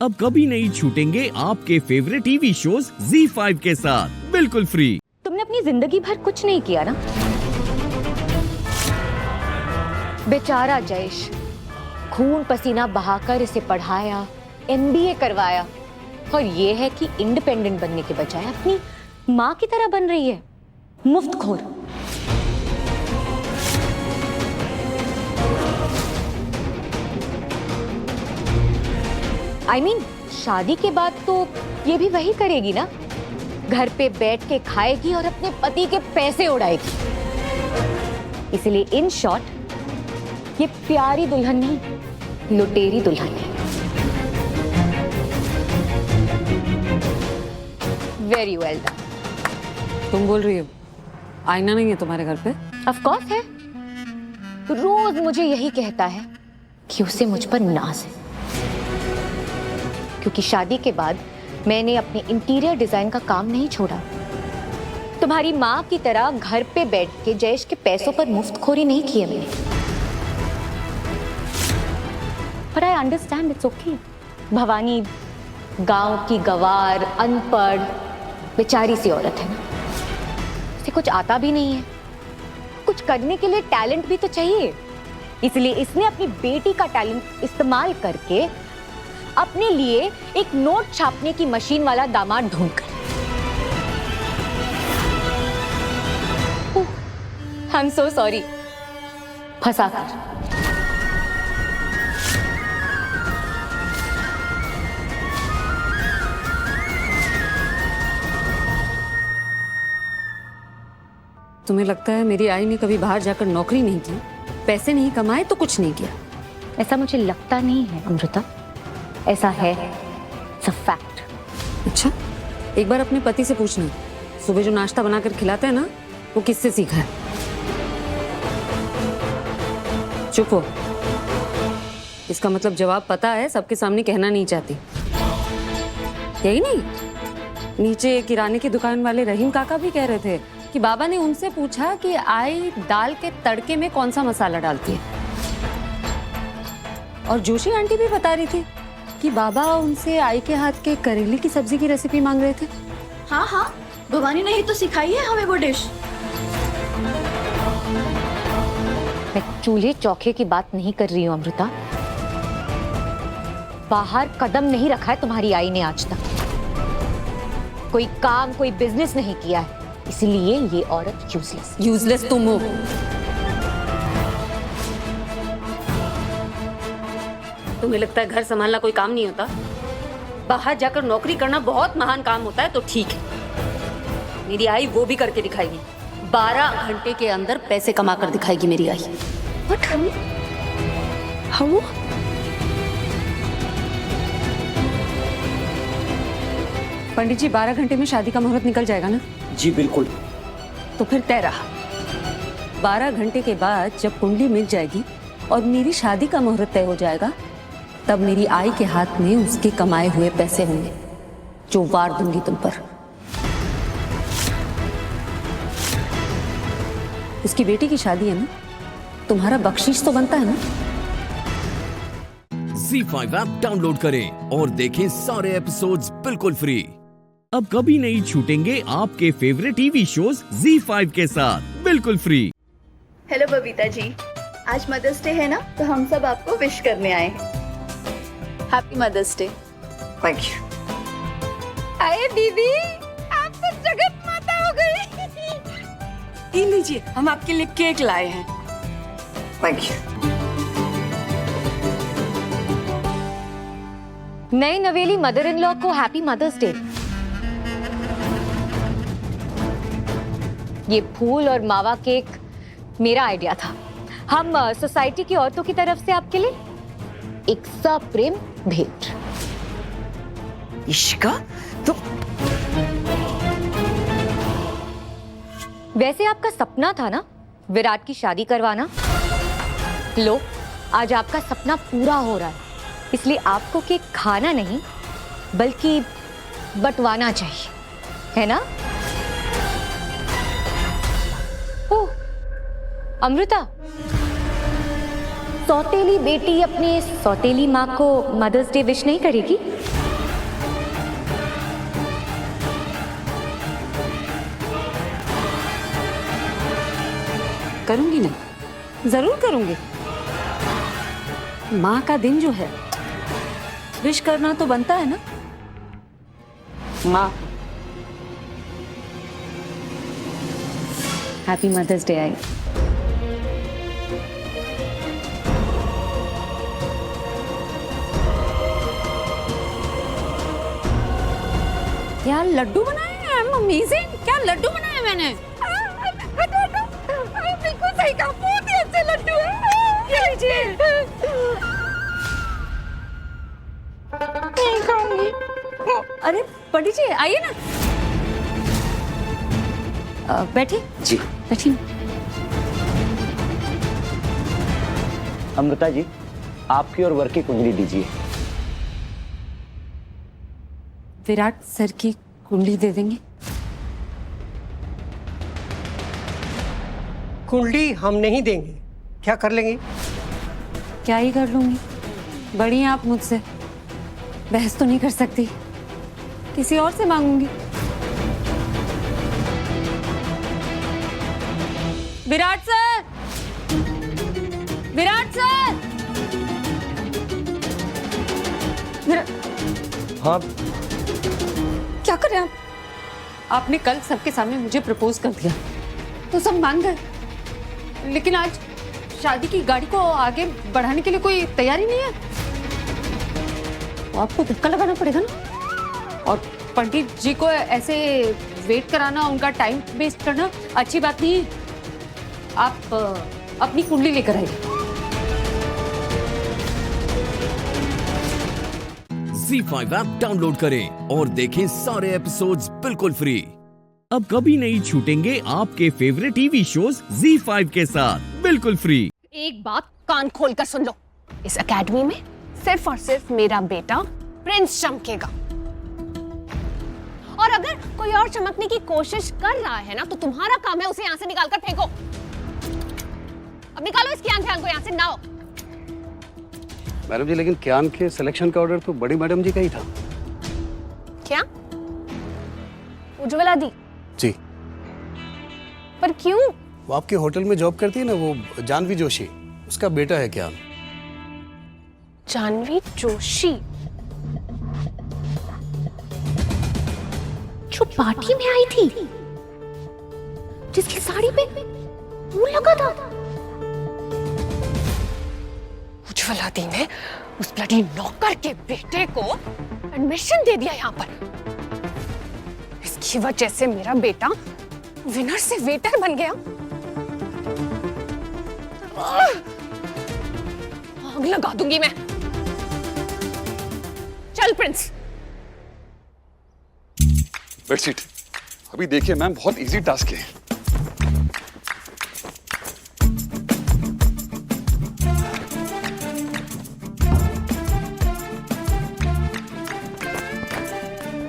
अब कभी नहीं छूटेंगे आपके फेवरेट टीवी शोज ZEE5 के साथ बिल्कुल फ्री। तुमने अपनी जिंदगी भर कुछ नहीं किया ना। बेचारा जयेश, खून पसीना बहाकर इसे पढ़ाया, MBA करवाया, और ये है कि इंडिपेंडेंट बनने के बजाय अपनी माँ की तरह बन रही है, मुफ्तखोर। I mean, शादी के बाद तो ये भी वही करेगी ना, घर पे बैठ के खाएगी और अपने पति के पैसे उड़ाएगी। इसलिए इन शॉर्ट ये प्यारी दुल्हन नहीं, लुटेरी दुल्हन है। Very well done. तुम बोल रही हो आईना नहीं है तुम्हारे घर पे? ऑफ कोर्स है। रोज मुझे यही कहता है कि उसे मुझ पर नाज है, क्योंकि शादी के बाद मैंने अपने इंटीरियर डिजाइन का काम नहीं छोड़ा। तुम्हारी माँ की तरह घर पे बैठ के जयेश के पैसों पर मुफ्तखोरी नहीं की है मैंने। पर I understand, it's okay. Bhavani गांव की गवार, अनपढ़, बेचारी सी औरत है ना, उसे कुछ आता भी नहीं है। कुछ करने के लिए टैलेंट भी तो चाहिए, इसलिए इसने अपनी बेटी का टैलेंट इस्तेमाल करके अपने लिए एक नोट छापने की मशीन वाला दामाद ढूंढ कर। आई एम सो सॉरी, फंसा कर। तुम्हें लगता है मेरी आई ने कभी बाहर जाकर नौकरी नहीं की, पैसे नहीं कमाए तो कुछ नहीं किया? ऐसा मुझे लगता नहीं है अमृता, ऐसा है, इट्स अ फैक्ट। अच्छा, एक बार अपने पति से पूछना, सुबह जो नाश्ता बनाकर खिलाता है ना, वो किससे सीखा है? चुप हो। इसका मतलब जवाब पता है, सबके सामने कहना नहीं चाहती, यही नहीं? नीचे किराने की दुकान वाले रहीम काका भी कह रहे थे कि बाबा ने उनसे पूछा कि आई दाल के तड़के में कौन सा मसाला डालती है, और जोशी आंटी भी बता रही थी कि बाबा उनसे आई के हाथ के करेले की सब्जी की रेसिपी मांग रहे थे। हाँ हाँ, भवानी ने ही तो सिखाई है हमें वो डिश। मैं चूल्हे चौके की बात नहीं कर रही हूँ अमृता। बाहर कदम नहीं रखा है तुम्हारी आई ने आज तक, कोई काम, कोई बिजनेस नहीं किया है, इसलिए ये औरत यूजलेस। यूजलेस तुम हो। तुम्हें लगता है घर संभालना कोई काम नहीं होता? बाहर जाकर नौकरी करना बहुत महान काम होता है, तो ठीक है, मेरी आई वो भी करके दिखाएगी। 12 घंटे के अंदर पैसे कमा कर दिखाएगी मेरी आई। What? हम? पंडित जी, 12 घंटे में शादी का मुहूर्त निकल जाएगा ना? जी बिल्कुल। तो फिर तय रहा। 12 घंटे के बाद जब कुंडली मिल जाएगी और मेरी शादी का मुहूर्त तय हो जाएगा, तब मेरी आई के हाथ में उसके कमाए हुए पैसे होंगे, जो वार दूंगी तुम पर। उसकी बेटी की शादी है ना, तुम्हारा बख्शीश तो बनता है ना? ZEE5 ऐप डाउनलोड करें और देखें सारे एपिसोड्स बिल्कुल फ्री। अब कभी नहीं छूटेंगे आपके फेवरेट टीवी शोज ZEE5 के साथ बिल्कुल फ्री। हेलो बबीता जी, आज मदर्स डे है ना, तो हम सब आपको विश करने आए हैं। Happy mother's day. Thank you. अरे दीदी, आप तो जगत माता हो गई। ये लीजिए, हम आपके लिए केक लाए हैं। Thank you. नई नवेली मदर इन लॉ को हैप्पी मदर्स डे। ये फूल और मावा केक मेरा आइडिया था। हम सोसाइटी की औरतों की तरफ से आपके लिए एक सप्रेम भेंट। इश्का तो वैसे आपका सपना था ना विराट की शादी करवाना, लो आज आपका सपना पूरा हो रहा है। इसलिए आपको केक खाना नहीं बल्कि बंटवाना चाहिए, है ना? ओह अमृता, सौतेली बेटी अपने सौतेली माँ को मदर्स डे विश नहीं करेगी? करूंगी ना, जरूर करूंगी। माँ का दिन जो है विश करना तो बनता है ना। माँ, हैप्पी मदर्स डे आई। क्या लड्डू बनाए हैं? I am amazing. क्या लड्डू बनाए मैंने? बिल्कुल सही कहा, बहुत ही अच्छे लड्डू हैं। ये लीजिए। नहीं खाऊंगी। अरे पंडित जी आइए ना। बैठिए जी। बैठिए। अमृता जी, आपकी और वर्क की कुंडली दीजिए। विराट सर की कुंडली दे देंगे? कुंडली हम नहीं देंगे। क्या कर लेंगे? क्या ही कर लूंगी, बड़ी हैं आप मुझसे, बहस तो नहीं कर सकती, किसी और से मांगूंगी। विराट सर, विराट सर, हाँ, क्या कर रहे हैं आप? आपने कल सबके सामने मुझे प्रपोज कर दिया तो सब मान गए, लेकिन आज शादी की गाड़ी को आगे बढ़ाने के लिए कोई तैयारी नहीं है। तो आपको धक्का लगाना पड़ेगा ना। और पंडित जी को ऐसे वेट कराना, उनका टाइम वेस्ट करना अच्छी बात नहीं है। आप अपनी कुंडली लेकर आइए। ZEE5 ऐप डाउनलोड करें और देखें सारे एपिसोड्स बिल्कुल फ्री। अब कभी नहीं छूटेंगे आपके फेवरेट टीवी शोज ZEE5 के साथ बिल्कुल फ्री। एक बात कान खोल कर सुन लो, इस एकेडमी में सिर्फ और सिर्फ मेरा बेटा प्रिंस चमकेगा, और अगर कोई और चमकने की कोशिश कर रहा है ना तो तुम्हारा काम है उसे यहाँ से निकाल कर फेंको। अब निकालो इस कियान को यहाँ से, नाओ। मैडम जी, लेकिन कियान के सिलेक्शन का ऑर्डर तो बड़ी मैडम जी का ही था। क्या? उज्ज्वला दी? जी। पर क्यों? वो आपके होटल में जॉब करती है ना, वो जानवी जोशी, उसका बेटा है कियान। जानवी जोशी जो पार्टी में आई थी, जिसकी साड़ी पे फूल लगा था। उज्ज्वला दी ने उस ब्लडी नौकर के बेटे को एडमिशन दे दिया यहाँ पर। इसकी वजह से मेरा बेटा विनर से वेटर बन गया। आग लगा दूंगी मैं। चल प्रिंस। बेडशीट अभी देखिए मैम, बहुत इजी टास्क है।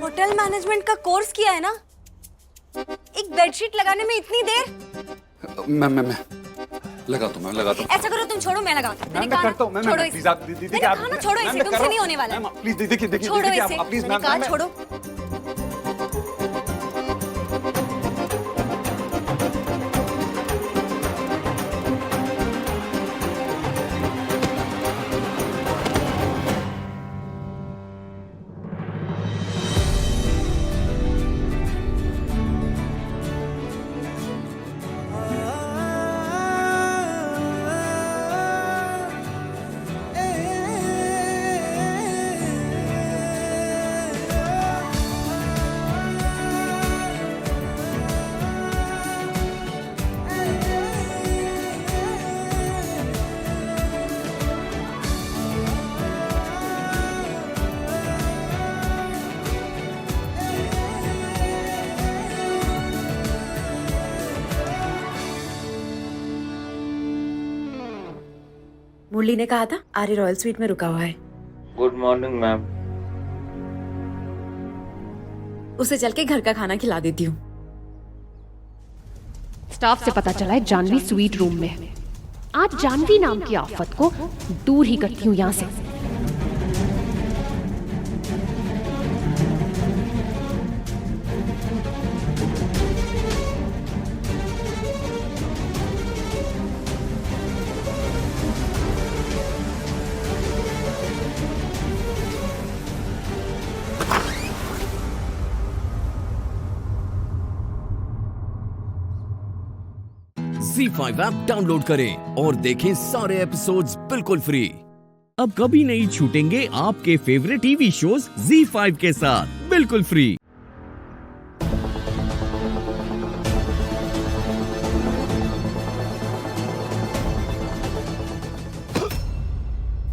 होटल मैनेजमेंट का कोर्स किया है ना, एक बेडशीट लगाने में इतनी देर? मैं लगाता हूँ, लगा दो। ऐसा करो, तुम छोड़ो, मैं लगाता हूँ। मैं करता हूँ। छोड़ो इसे। प्लीज आप दीदी आप छोड़ो इसे, तुमसे नहीं होने वाला। प्लीज देखिए छोड़ो इसे, प्लीज मैंने कहा छोड़ो। मुरली ने कहा था आर्य रॉयल स्वीट में रुका हुआ है। Good morning ma'am. उसे चल के घर का खाना खिला देती हूँ। स्टाफ से पता चला है जानवी स्वीट रूम में है। आज जानवी नाम की आफत को दूर ही करती हूँ यहाँ से। ZEE5 ऐप डाउनलोड करें और देखें सारे एपिसोड्स बिल्कुल फ्री। अब कभी नहीं छूटेंगे आपके फेवरेट टीवी शोज ZEE5 के साथ बिल्कुल free.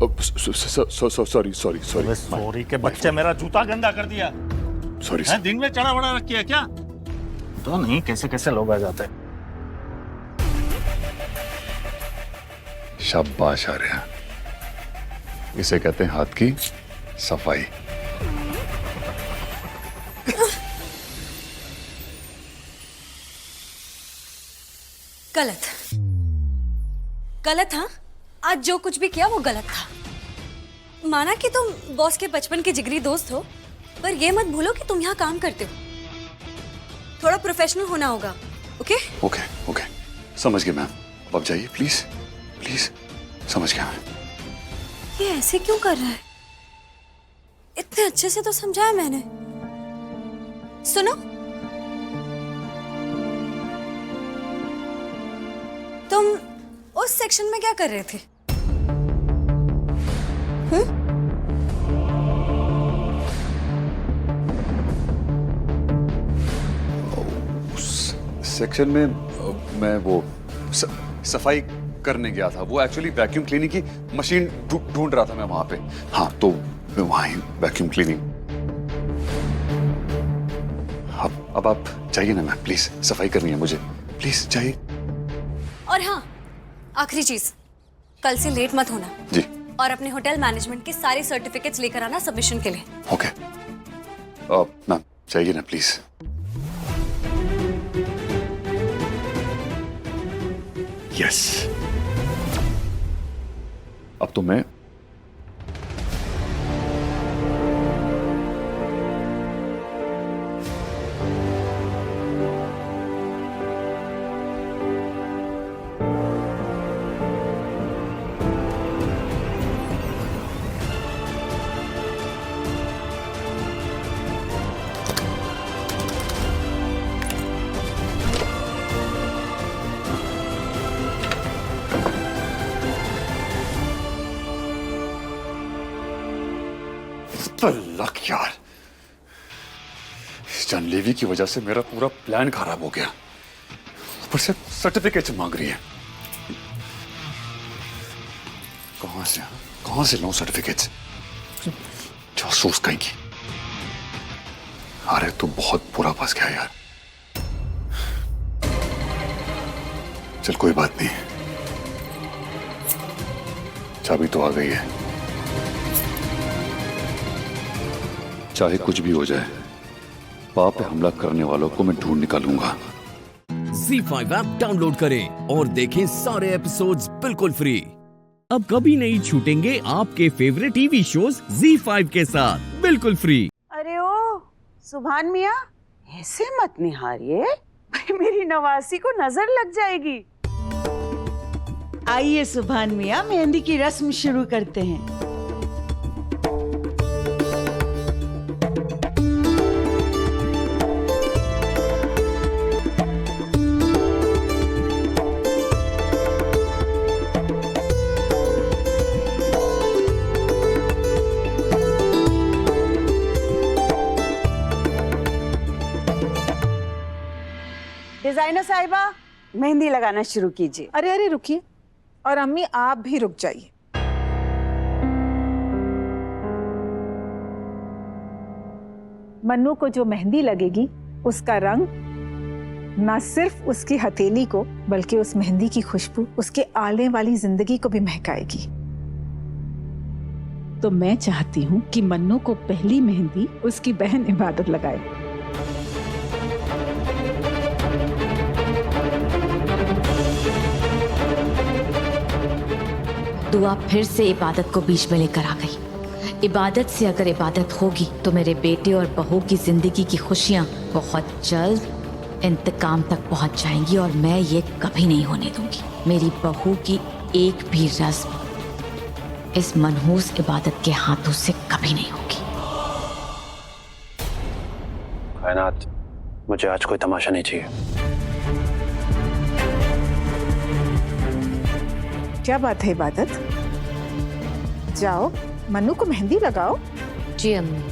Sorry sorry sorry sorry के बच्चे, मेरा जूता गंदा कर दिया। सॉरी दिन में चढ़ा बड़ा रखी है क्या? तो नहीं, कैसे कैसे लोग आ जाते हैं। शाबाश आर्या, इसे कहते हैं हाथ की सफाई। गलत गलत। हाँ, आज जो कुछ भी किया वो गलत था। माना कि तुम बॉस के बचपन के जिगरी दोस्त हो, पर ये मत भूलो कि तुम यहाँ काम करते हो। थोड़ा प्रोफेशनल होना होगा। ओके ओके ओके, समझ गए मैम। अब जाइए प्लीज प्लीज। समझ गया मैं। ये ऐसे क्यों कर रहा है? इतने अच्छे से तो समझाया मैंने। सुनो, तुम उस सेक्शन में क्या कर रहे थे? उस सेक्शन में मैं वो सफाई करने गया था। वो एक्चुअली वैक्यूम क्लीनिंग की मशीन ढूंढ रहा था मैं वहां पे। हाँ, तो मैं वहां ही वैक्यूम क्लीनिंग। अब आप चाहिए ना मैम, प्लीज सफाई करनी है मुझे, प्लीज चाहिए। और हाँ, आखिरी चीज, कल से लेट मत होना जी। और अपने होटल मैनेजमेंट के सारे सर्टिफिकेट्स लेकर आना सबमिशन के लिए। ओके मैम, चाहिए ना प्लीज। यस, अब तो मैं लक यार, इस जानलेवी की वजह से मेरा पूरा प्लान खराब हो गया। ऊपर से सर्टिफिकेट मांग रही है। कहां से लाऊं सर्टिफिकेट्स? जासूस कहीं की। अरे तो बहुत बुरा फंस गया यार। चल कोई बात नहीं, चाबी तो आ गई है। चाहे कुछ भी हो जाए, पाप पे हमला करने वालों को मैं ढूंढ निकालूंगा। ZEE5 ऐप डाउनलोड करें और देखें सारे एपिसोड्स बिल्कुल फ्री। अब कभी नहीं छूटेंगे आपके फेवरेट टीवी शोज ZEE5 के साथ बिल्कुल फ्री। अरे ओ सुभान मियाँ, ऐसे मत निहारिए, भाई मेरी नवासी को नजर लग जाएगी। आइए सुभान मियाँ, मेहंदी की रस्म शुरू करते हैं। डिजाइनर साहिबा, मेहंदी लगाना शुरू कीजिए। अरे अरे रुकिए, और अम्मी आप भी रुक जाइए। मन्नू को जो मेहंदी लगेगी उसका रंग न सिर्फ उसकी हथेली को बल्कि उस मेहंदी की खुशबू उसके आने वाली जिंदगी को भी महकाएगी। तो मैं चाहती हूँ कि मन्नू को पहली मेहंदी उसकी बहन इबादत लगाए। दुआ फिर से इबादत को बीच में लेकर आ गई। इबादत से अगर इबादत होगी तो मेरे बेटे और बहू की जिंदगी की खुशियां बहुत जल्द इंतकाम तक पहुंच जाएंगी और मैं ये कभी नहीं होने दूंगी। मेरी बहू की एक भी रस्म इस मनहूस इबादत के हाथों से कभी नहीं होगी। कायनात, मुझे आज कोई तमाशा नहीं चाहिए। क्या बात है इबादत? जाओ मन्नू को मेहंदी लगाओ। जी अम्मी।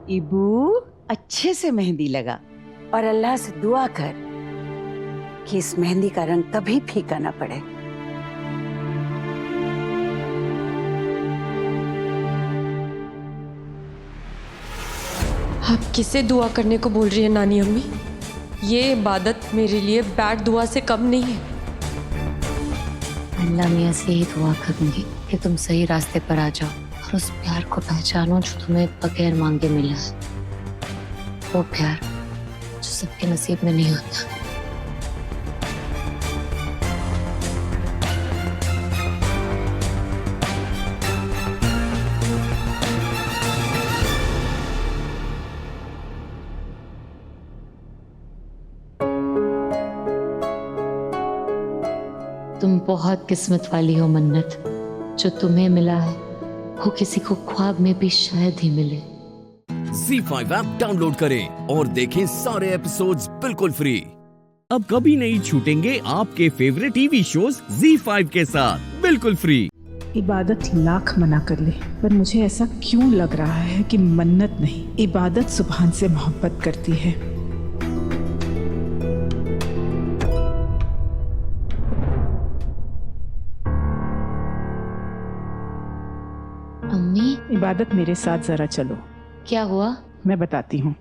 इबू, अच्छे से मेहंदी लगा और अल्लाह से दुआ कर कि इस मेहंदी का रंग कभी फीका ना पड़े। आप किसे दुआ करने को बोल रही है नानी अम्मी? ये इबादत मेरे लिए बैड दुआ से कम नहीं है। अल्लाह मियाँ से ही दुआ करूंगी कि तुम सही रास्ते पर आ जाओ और उस प्यार को पहचानो जो तुम्हें बगैर मांगे मिला है। वो प्यार जो सबके नसीब में नहीं होता। तुम बहुत किस्मत वाली हो मन्नत, जो तुम्हें मिला है वो किसी को ख्वाब में भी शायद ही मिले। ZEE5 ऐप डाउनलोड करें और देखें सारे एपिसोड्स बिल्कुल फ्री। अब कभी नहीं छूटेंगे आपके फेवरेट टीवी शोज ZEE5 के साथ बिल्कुल फ्री। इबादत लाख मना कर ले, पर मुझे ऐसा क्यों लग रहा है कि मन्नत नहीं, इबादत सुभान से मोहब्बत करती है। अम्मी, इबादत मेरे साथ जरा चलो। क्या हुआ? मैं बताती हूँ।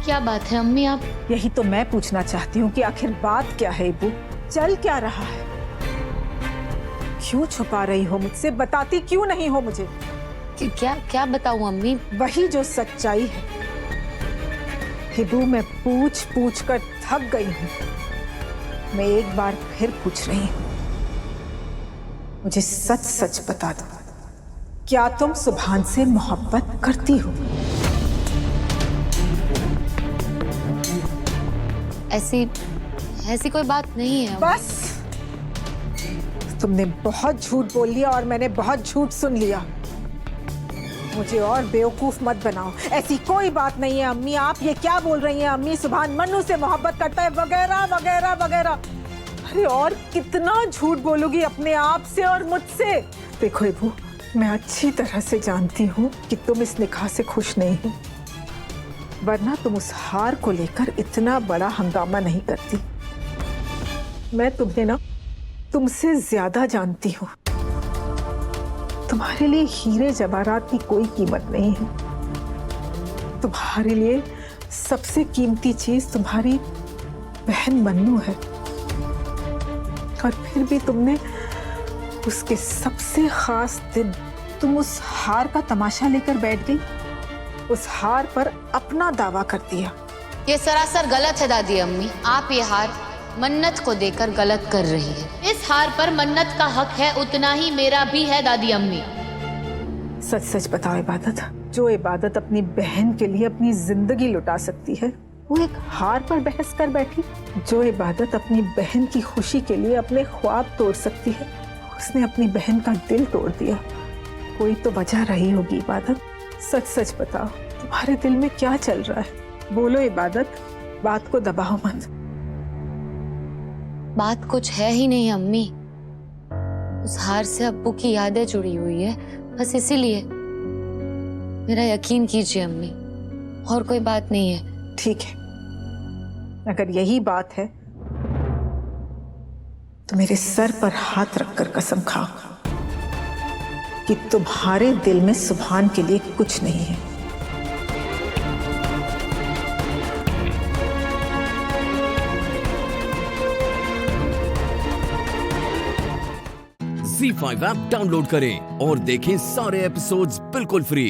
क्या बात है अम्मी? आप यही तो मैं पूछना चाहती हूँ कि आखिर बात क्या है इबू? चल क्या रहा है? क्यों छुपा रही हो मुझसे? बताती क्यों नहीं हो मुझे? क्या क्या बताऊं अम्मी? वही जो सच्चाई है। हिबू, मैं पूछ पूछ कर थक गई हूँ। मैं एक बार फिर पूछ रही हूँ, मुझे सच सच बता दो, क्या तुम सुभान से मोहब्बत करती हो? ऐसी कोई बात नहीं है। बस, तुमने बहुत झूठ बोल लिया और मैंने बहुत झूठ सुन लिया। मुझे और बेवकूफ मत बनाओ। ऐसी कोई बात नहीं है अम्मी। आप ये क्या बोल रही हैं अम्मी? सुभान मन्नू से मोहब्बत करता है वगैरह वगैरह वगैरह। अरे और कितना झूठ बोलोगी अपने आप से और मुझसे? देखो इबू, मैं अच्छी तरह से जानती हूँ कि तुम इस निकाह से खुश नहीं हो, वरना तुम उस हार को लेकर इतना बड़ा हंगामा नहीं करती। मैं तुम्हें ना तुमसे ज्यादा जानती हूँ। तुम्हारे लिए हीरे जवाहरात की कोई कीमत नहीं है। तुम्हारे लिए सबसे कीमती चीज तुम्हारी बहन मन्नू है, और फिर भी तुमने उसके सबसे खास दिन तुम उस हार का तमाशा लेकर बैठ गई। उस हार पर अपना दावा कर दिया। ये सरासर गलत है दादी अम्मी। आप ये हार मन्नत को देकर गलत कर रही है। इस हार पर मन्नत का हक है, उतना ही मेरा भी है दादी अम्मी। सच सच बताओ इबादत, जो इबादत अपनी बहन के लिए अपनी जिंदगी लुटा सकती है, वो एक हार पर बहस कर बैठी? जो इबादत अपनी बहन की खुशी के लिए अपने ख्वाब तोड़ सकती है, उसने अपनी बहन का दिल तोड़ दिया। कोई तो वजह रही होगी इबादत। सच सच बताओ, तुम्हारे दिल में क्या चल रहा है? बोलो इबादत, बात को दबाओ मत। बात कुछ है ही नहीं अम्मी। उस हार से अब्बू की यादें जुड़ी हुई है। बस इसीलिए मेरा यकीन कीजिए अम्मी, और कोई बात नहीं है। ठीक है, अगर यही बात है तो मेरे सर पर हाथ रखकर कसम खाओ कि तुम्हारे दिल में सुभान के लिए कुछ नहीं है। Z5 ऐप डाउनलोड करें और देखें सारे एपिसोड्स बिल्कुल फ्री।